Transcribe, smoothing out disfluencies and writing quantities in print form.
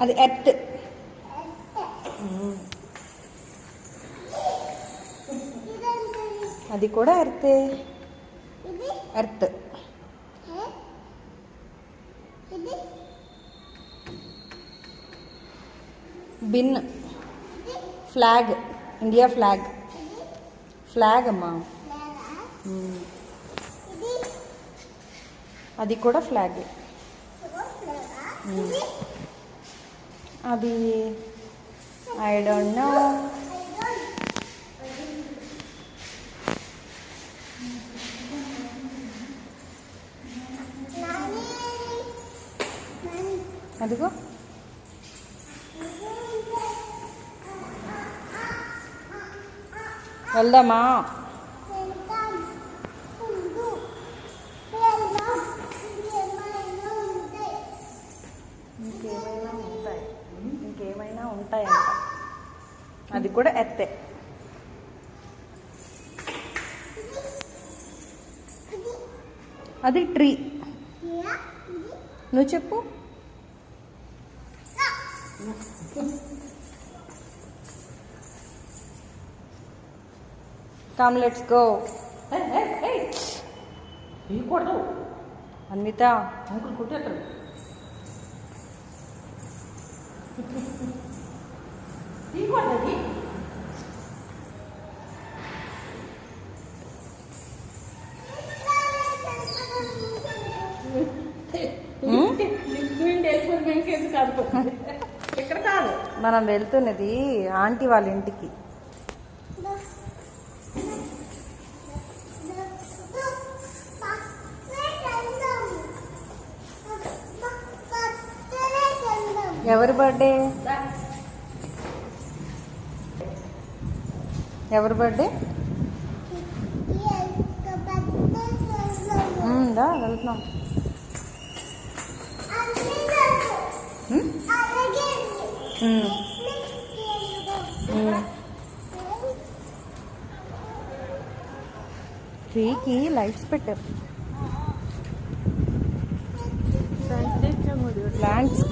అది ఎర్త్. అది కూడా ఎర్తే. Earth. Bin. Flag. India flag. Flag అమ్మా. అది కూడా ఫ్లాగ్. అది ఐ డోంట్ నో. అదిగో వెళ్దామా? ఇంకేమైనా ఉంటాయంట. అది కూడా ఎత్తే. అది ట్రీ. నువ్వు చెప్పు. Come, let's go. Hey. Anvita. Uncle kuttetaru. Ee kodadi. మనం వెళ్తున్నది ఆంటీ వాళ్ళ ఇంటికి. ఎవరి బర్త్డే? ఎవరి బర్త్డే? దా వెళ్తున్నాం. ట్రీకి లైట్స్ పెట్టారు. ప్లాంట్స్